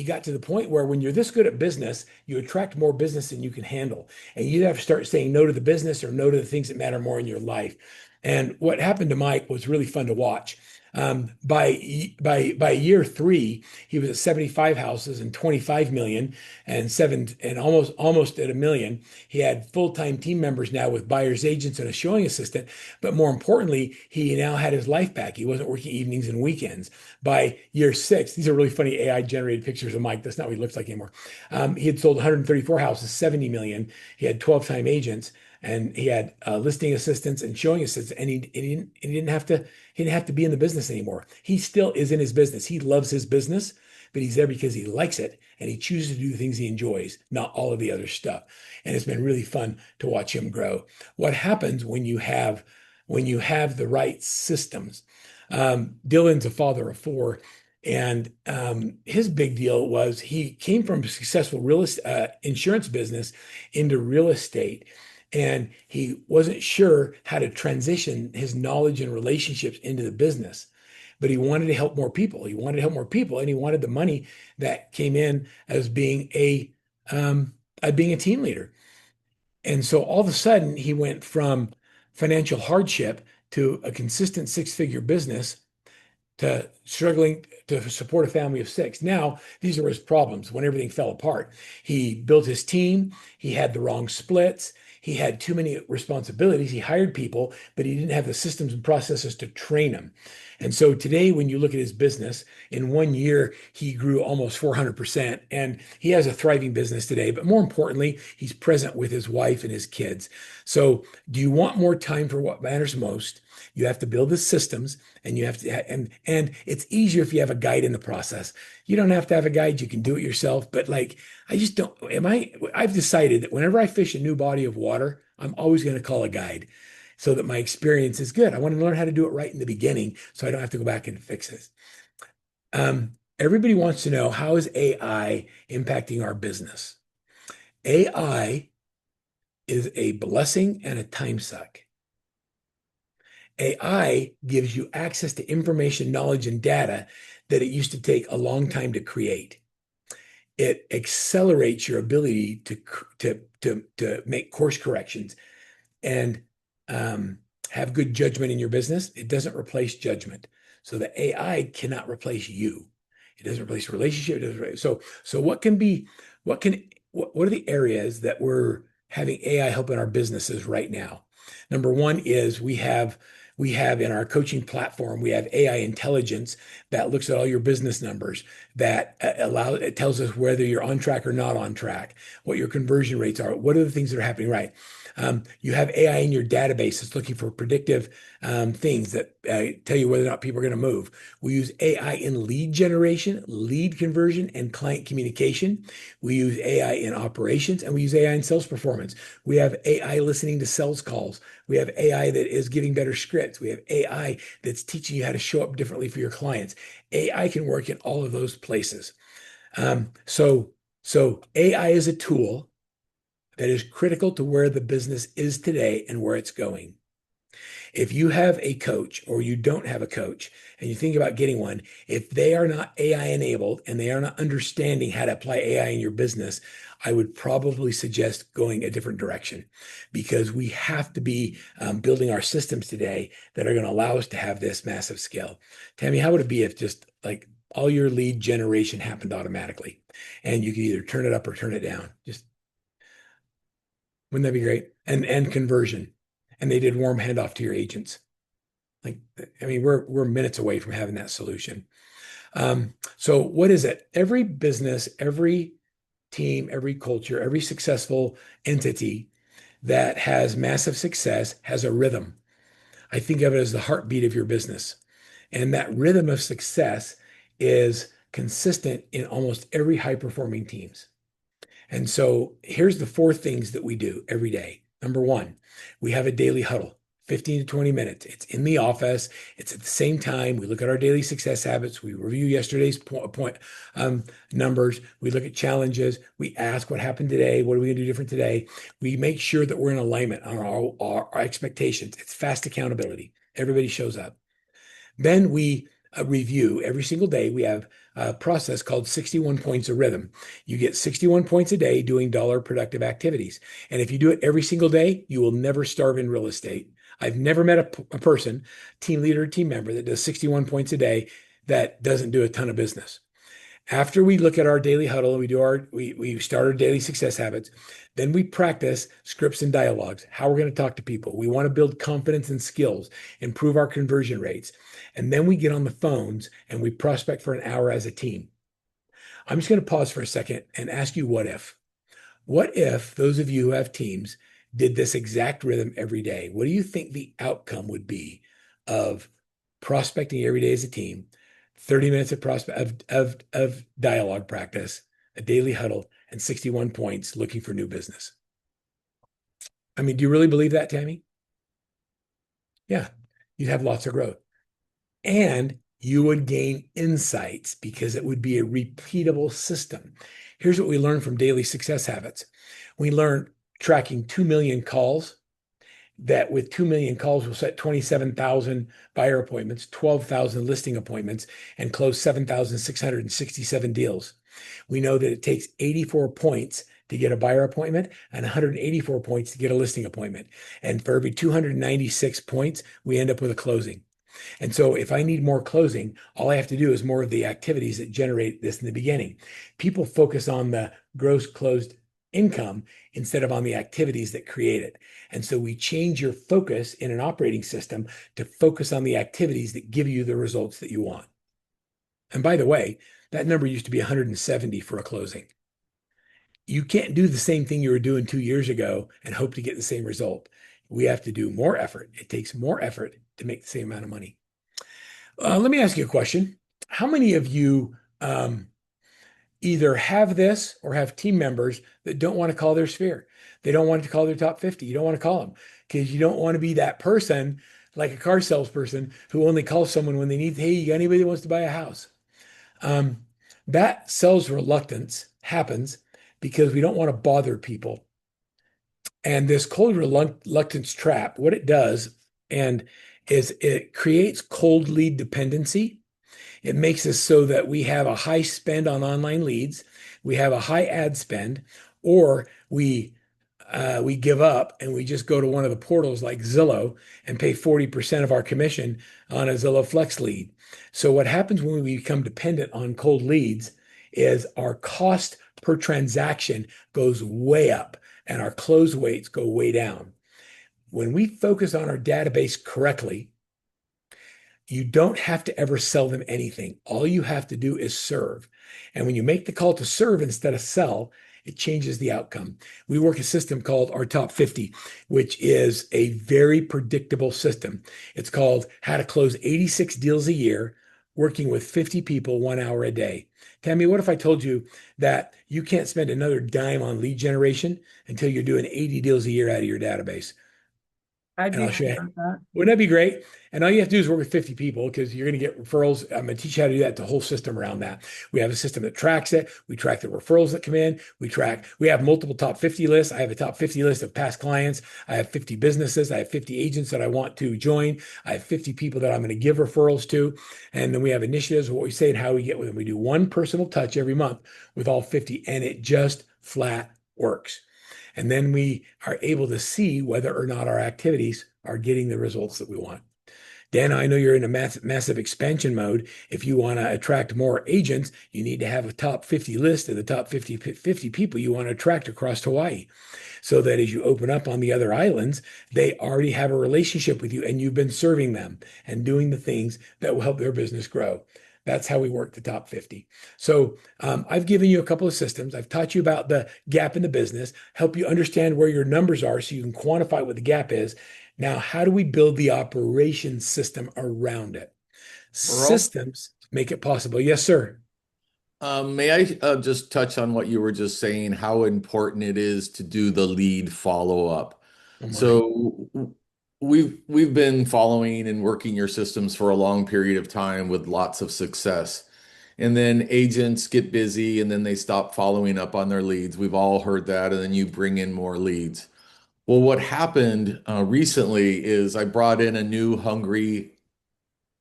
got to the point where when you're this good at business, you attract more business than you can handle. And you have to start saying no to the business or no to the things that matter more in your life. And what happened to Mike was really fun to watch. By year three, he was at 75 houses and 25 million and almost at a million. He had full-time team members now with buyer's agents and a showing assistant. But more importantly, he now had his life back. He wasn't working evenings and weekends. By year six, these are really funny AI generated pictures of Mike. That's not what he looks like anymore. He had sold 134 houses, 70 million. He had 12-time agents and he had listing assistants and showing assistants, and he didn't have to be in the business anymore. He still is in his business. He loves his business, but he's there because he likes it and he chooses to do the things he enjoys, not all of the other stuff. And it's been really fun to watch him grow. What happens when you have the right systems? Dylan's a father of four. And his big deal was he came from a successful insurance business into real estate. And he wasn't sure how to transition his knowledge and relationships into the business, but he wanted to help more people. He wanted to help more people, and he wanted the money that came in as being a team leader. And so all of a sudden, he went from financial hardship to a consistent six-figure business to struggling to support a family of six. Now, these are his problems when everything fell apart. He built his team. He had the wrong splits. He had too many responsibilities. He hired people, but he didn't have the systems and processes to train them. And so today, when you look at his business, in 1 year, he grew almost 400%. And he has a thriving business today. But more importantly, he's present with his wife and his kids. So do you want more time for what matters most? You have to build the systems and you have to, and it's easier if you have a guide in the process. You don't have to have a guide. You can do it yourself. But like, I've decided that whenever I fish a new body of water, I'm always going to call a guide so that my experience is good. I want to learn how to do it right in the beginning so I don't have to go back and fix it. Everybody wants to know, how is AI impacting our business? AI is a blessing and a time suck. AI gives you access to information, knowledge, and data that it used to take a long time to create. It accelerates your ability to make course corrections and have good judgment in your business. It doesn't replace judgment. So the AI cannot replace you. It doesn't replace relationship. So what are the areas that we're having AI help in our businesses right now? Number one is we have in our coaching platform, we have AI intelligence that looks at all your business numbers, that it tells us whether you're on track or not on track, what your conversion rates are, what are the things that are happening right. You have AI in your database that's looking for predictive things that tell you whether or not people are going to move. We use AI in lead generation, lead conversion, and client communication. We use AI in operations, and we use AI in sales performance. We have AI listening to sales calls. We have AI that is giving better scripts. We have AI that's teaching you how to show up differently for your clients. AI can work in all of those places. So AI is a tool that is critical to where the business is today and where it's going. If you have a coach or you don't have a coach and you think about getting one, if they are not AI enabled and they are not understanding how to apply AI in your business, I would probably suggest going a different direction, because we have to be building our systems today that are going to allow us to have this massive scale. Tammy, how would it be if just like all your lead generation happened automatically and you could either turn it up or turn it down? Just wouldn't that be great? And conversion. And they did warm handoff to your agents. Like, I mean, we're minutes away from having that solution. So what is it? Every business, every team, every culture, every successful entity that has massive success has a rhythm. I think of it as the heartbeat of your business. And that rhythm of success is consistent in almost every high-performing teams. And so here's the four things that we do every day. Number one, we have a daily huddle, 15 to 20 minutes. It's in the office. It's at the same time. We look at our daily success habits. We review yesterday's numbers. We look at challenges. We ask what happened today. What are we going to do different today? We make sure that we're in alignment on our expectations. It's fast accountability. Everybody shows up. Then we review every single day. We have a process called 61 points of rhythm. You get 61 points a day doing dollar productive activities. And if you do it every single day, you will never starve in real estate. I've never met a person, team leader, team member that does 61 points a day that doesn't do a ton of business. After we look at our daily huddle, we start our daily success habits. Then we practice scripts and dialogues, how we're going to talk to people. We want to build confidence and skills, improve our conversion rates. And then we get on the phones and we prospect for an hour as a team. I'm just going to pause for a second and ask you, what if? What if those of you who have teams did this exact rhythm every day? What do you think the outcome would be of prospecting every day as a team? 30 minutes of dialogue practice, a daily huddle, and 61 points looking for new business. I mean, do you really believe that, Tammy? Yeah, you'd have lots of growth. And you would gain insights because it would be a repeatable system. Here's what we learned from daily success habits. We learned tracking 2 million calls, that with 2 million calls, we'll set 27,000 buyer appointments, 12,000 listing appointments, and close 7,667 deals. We know that it takes 84 points to get a buyer appointment and 184 points to get a listing appointment. And for every 296 points, we end up with a closing. And so if I need more closing, all I have to do is more of the activities that generate this in the beginning. People focus on the gross closed income instead of on the activities that create it. And so we change your focus in an operating system to focus on the activities that give you the results that you want. And by the way, that number used to be 170 for a closing. You can't do the same thing you were doing 2 years ago and hope to get the same result. We have to do more effort. It takes more effort to make the same amount of money. Let me ask you a question. How many of you either have this or have team members that don't want to call their sphere? They don't want to call their top 50. You don't want to call them because you don't want to be that person, like a car salesperson, who only calls someone when they need, hey, you got anybody that wants to buy a house? That sales reluctance happens because we don't want to bother people. And this cold reluctance trap, what it does is it creates cold lead dependency. It makes us so that we have a high spend on online leads, we have a high ad spend, or we give up and we just go to one of the portals like Zillow and pay 40% of our commission on a Zillow Flex lead. So what happens when we become dependent on cold leads is our cost per transaction goes way up and our close rates go way down. When we focus on our database correctly, you don't have to ever sell them anything. All you have to do is serve. And when you make the call to serve instead of sell, it changes the outcome. We work a system called our top 50, which is a very predictable system. It's called how to close 86 deals a year, working with 50 people 1 hour a day. Tammy, what if I told you that you can't spend another dime on lead generation until you're doing 80 deals a year out of your database? I'd and be I'll show happy you. about that. Wouldn't that be great? And all you have to do is work with 50 people because you're going to get referrals. I'm going to teach you how to do that, the whole system around that. We have a system that tracks it. We track the referrals that come in. We have multiple top 50 lists. I have a top 50 list of past clients. I have 50 businesses. I have 50 agents that I want to join. I have 50 people that I'm going to give referrals to. And then we have initiatives, what we say and how we get with them. We do one personal touch every month with all 50, and it just flat works. And then we are able to see whether or not our activities are getting the results that we want. Dan, I know you're in a massive expansion mode. If you want to attract more agents, you need to have a top 50 list of the top 50 people you want to attract across Hawaii. So that as you open up on the other islands, they already have a relationship with you and you've been serving them and doing the things that will help their business grow. That's how we work the top 50. So I've given you a couple of systems. I've taught you about the gap in the business, help you understand where your numbers are so you can quantify what the gap is. Now, how do we build the operations system around it? Earl, Systems make it possible. Yes, sir. may I just touch on what you were just saying, how important it is to do the lead follow-up. Oh my. So we've been following and working your systems for a long period of time with lots of success. And then agents get busy and then they stop following up on their leads. We've all heard that, and then you bring in more leads. Well, what happened recently is I brought in a new hungry,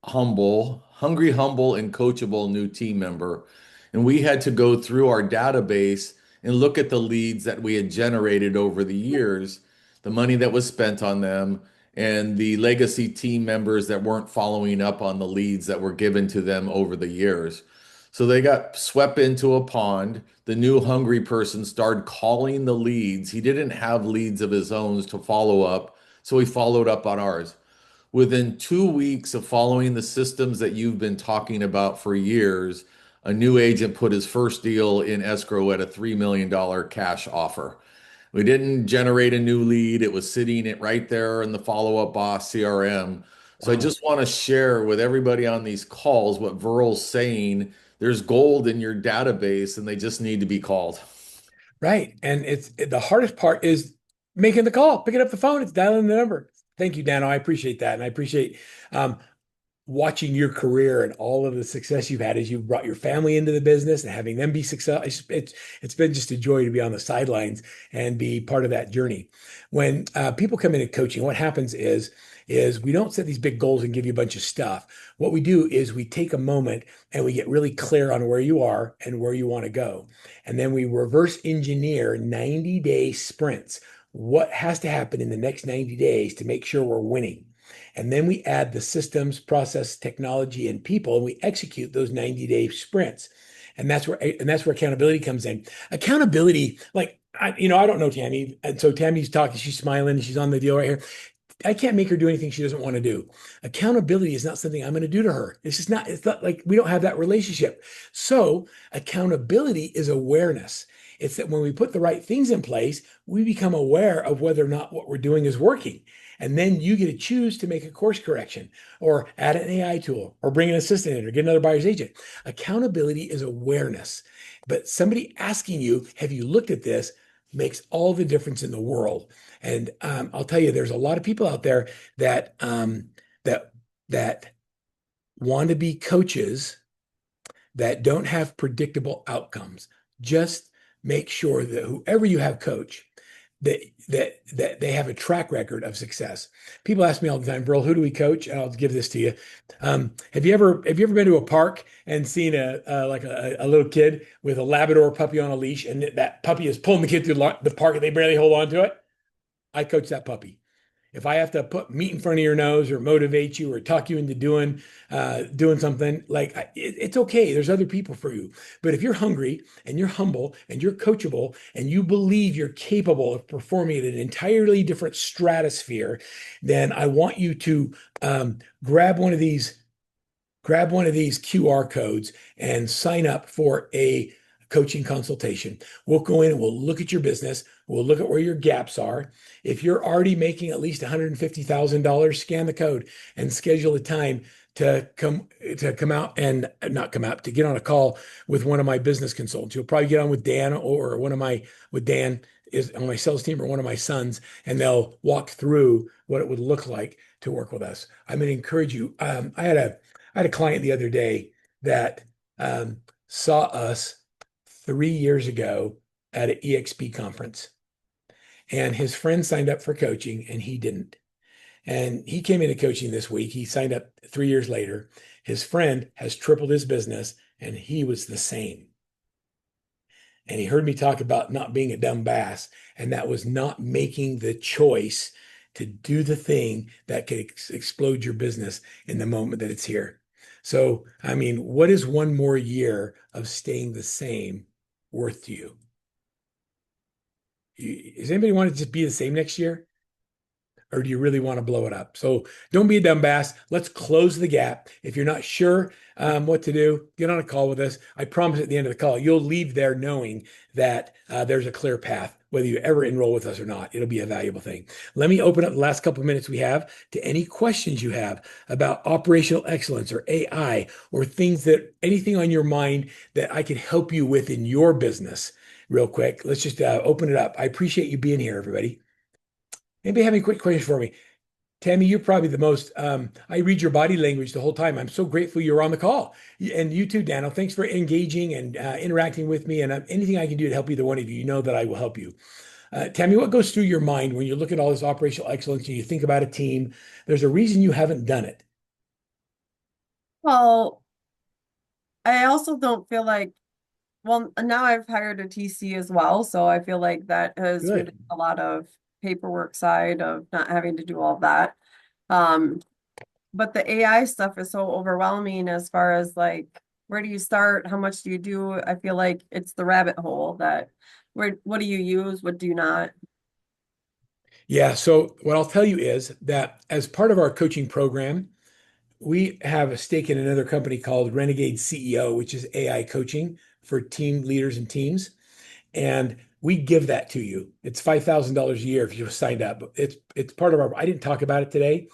humble, and coachable new team member. And we had to go through our database and look at the leads that we had generated over the years, the money that was spent on them, and the legacy team members that weren't following up on the leads that were given to them over the years. So they got swept into a pond. The new hungry person started calling the leads. He didn't have leads of his own to follow up, so he followed up on ours. Within 2 weeks of following the systems that you've been talking about for years, a new agent put his first deal in escrow at a $3 million cash offer. We didn't generate a new lead. It was sitting it right there in the follow-up boss CRM. So I Wow. just want to share with everybody on these calls what Verl's saying. There's gold in your database and they just need to be called. Right. And the hardest part is making the call, picking up the phone, it's dialing the number. Thank you, Dano. I appreciate that. And I appreciate um, watching your career and all of the success you've had as you've brought your family into the business and having them be successful. It's been just a joy to be on the sidelines and be part of that journey. When people come into coaching, what happens is we don't set these big goals and give you a bunch of stuff. What we do is we take a moment and we get really clear on where you are and where you want to go. And then we reverse engineer 90-day sprints. What has to happen in the next 90 days to make sure we're winning? And then we add the systems, process, technology, and people, and we execute those 90-day sprints. And that's where accountability comes in. Accountability, like I don't know Tammy, and so Tammy's talking, she's smiling, and she's on the deal right here. I can't make her do anything she doesn't want to do. Accountability is not something I'm going to do to her. It's not like we don't have that relationship. So accountability is awareness. It's that when we put the right things in place, we become aware of whether or not what we're doing is working. And then you get to choose to make a course correction or add an AI tool or bring an assistant in or get another buyer's agent. Accountability is awareness. But somebody asking you, have you looked at this, makes all the difference in the world. And I'll tell you, there's a lot of people out there that that want to be coaches that don't have predictable outcomes. Just make sure that whoever you have coach, that they have a track record of success. People ask me all the time, Burl, who do we coach? And I'll give this to you. Have you ever been to a park and seen a little kid with a Labrador puppy on a leash, and that puppy is pulling the kid through the park and they barely hold on to it? I coach that puppy. If I have to put meat in front of your nose or motivate you or talk you into doing something, it's okay. There's other people for you. But if you're hungry and you're humble and you're coachable and you believe you're capable of performing at an entirely different stratosphere, then I want you to grab one of these QR codes and sign up for a coaching consultation. We'll go in and we'll look at your business. We'll look at where your gaps are. If you're already making at least $150,000, scan the code and schedule a time to come out and not come out, to get on a call with one of my business consultants. You'll probably get on with Dan or with Dan is on my sales team or one of my sons, and they'll walk through what it would look like to work with us. I'm going to encourage you. I had a client the other day that saw us 3 years ago at an EXP conference, and his friend signed up for coaching and he didn't. And he came into coaching this week. He signed up 3 years later. His friend has tripled his business and he was the same. And he heard me talk about not being a dumb bass, and that was not making the choice to do the thing that could explode your business in the moment that it's here. So, I mean, what is one more year of staying the same worth to you? Does anybody want to just be the same next year? Or do you really want to blow it up? So don't be a dumb bass. Let's close the gap. If you're not sure what to do, get on a call with us. I promise at the end of the call, you'll leave there knowing that there's a clear path, whether you ever enroll with us or not. It'll be a valuable thing. Let me open up the last couple of minutes we have to any questions you have about operational excellence or AI or anything on your mind that I could help you with in your business real quick. Let's just open it up. I appreciate you being here, everybody. Anybody have any quick questions for me? Tammy, you're probably the most, I read your body language the whole time. I'm so grateful you're on the call. And you too, Daniel. Thanks for engaging and interacting with me. And anything I can do to help either one of you, you know that I will help you. Tammy, what goes through your mind when you look at all this operational excellence and you think about a team? There's a reason you haven't done it. Well, I also don't feel like, well, now I've hired a TC as well, so I feel like that has Good. reduced a lot of paperwork side of not having to do all of that. But the AI stuff is so overwhelming as far as like, where do you start? How much do you do? I feel like it's the rabbit hole that what do you use? What do you not? Yeah. So what I'll tell you is that as part of our coaching program, we have a stake in another company called Renegade CEO, which is AI coaching for team leaders and teams. And we give that to you. It's $5,000 a year if you signed up. It's part of I didn't talk about it today,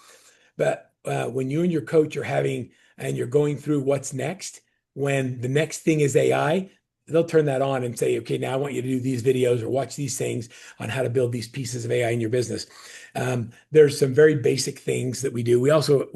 but when you and your coach are having and you're going through what's next, when the next thing is AI, they'll turn that on and say, okay, now I want you to do these videos or watch these things on how to build these pieces of AI in your business. There's some very basic things that we do. We're also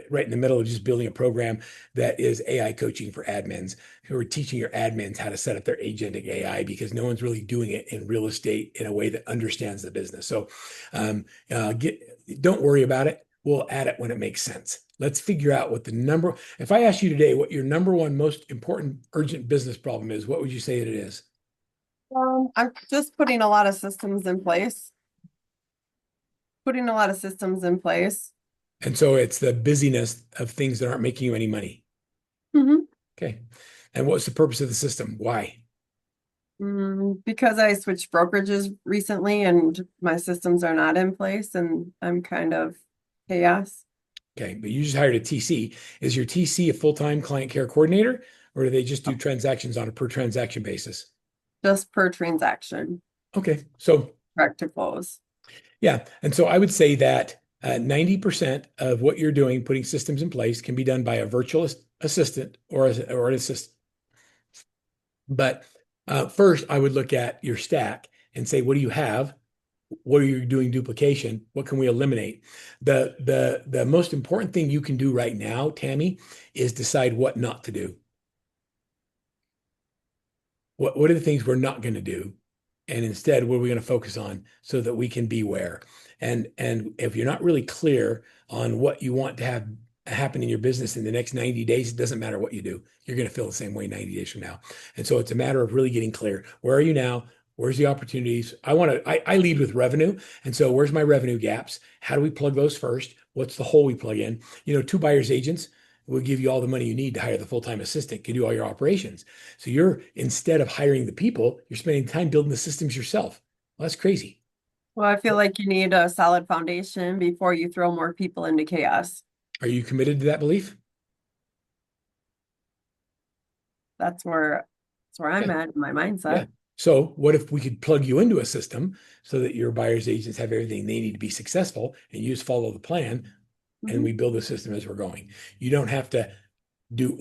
right in the middle of just building a program that is AI coaching for admins, who are teaching your admins how to set up their agentic AI because no one's really doing it in real estate in a way that understands the business. So don't worry about it. We'll add it when it makes sense. Let's figure out if I asked you today what your number one most important urgent business problem is, what would you say that it is? I'm just putting a lot of systems in place. And so it's the busyness of things that aren't making you any money. Mm-hmm. Okay. And what's the purpose of the system? Why? Because I switched brokerages recently and my systems are not in place and I'm kind of chaos. Okay. But you just hired a TC. Is your TC a full-time client care coordinator, or do they just do transactions on a per transaction basis? Just per transaction. Okay. So Direct to close. yeah. And so I would say that 90% of what you're doing, putting systems in place, can be done by a virtual assistant or an assistant. But first, I would look at your stack and say, what do you have? What are you doing duplication? What can we eliminate? The most important thing you can do right now, Tammy, is decide what not to do. What are the things we're not going to do? And instead, what are we going to focus on so that we can be where? And if you're not really clear on what you want to have happen in your business in the next 90 days, it doesn't matter what you do. You're going to feel the same way 90 days from now. And so it's a matter of really getting clear. Where are you now? Where's the opportunities? I lead with revenue. And so where's my revenue gaps? How do we plug those first? What's the hole we plug in? Two buyer's agents will give you all the money you need to hire the full-time assistant, can do all your operations. So instead of hiring the people, you're spending time building the systems yourself. Well, that's crazy. Well, I feel like you need a solid foundation before you throw more people into chaos. Are you committed to that belief? That's where I'm at in my mindset. Yeah. So what if we could plug you into a system so that your buyer's agents have everything they need to be successful and you just follow the plan and we build the system as we're going. You don't have to do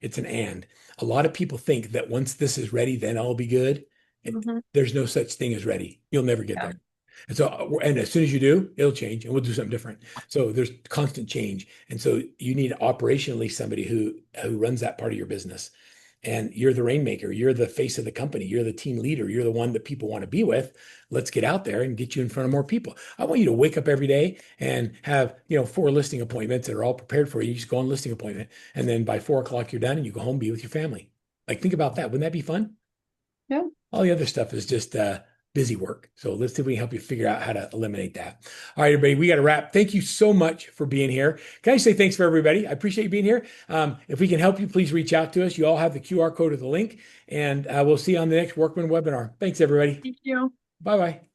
it's an and. A lot of people think that once this is ready, then I'll be good. Mhm. There's no such thing as ready. You'll never get Yeah. there. And so, and as soon as you do, it'll change and we'll do something different. So there's constant change. And so you need operationally somebody who runs that part of your business. And you're the rainmaker. You're the face of the company. You're the team leader. You're the one that people want to be with. Let's get out there and get you in front of more people. I want you to wake up every day and have, 4 listing appointments that are all prepared for you. You just go on listing appointment. And then by 4 o'clock, you're done and you go home, be with your family. Like, think about that. Wouldn't that be fun? Yeah. All the other stuff is just busy work. So let's see if we can help you figure out how to eliminate that. All right, everybody, we got to wrap. Thank you so much for being here. Can I say thanks for everybody? I appreciate you being here. If we can help you, please reach out to us. You all have the QR code or the link, and we'll see you on the next Workman webinar. Thanks, everybody. Thank you. Bye-bye.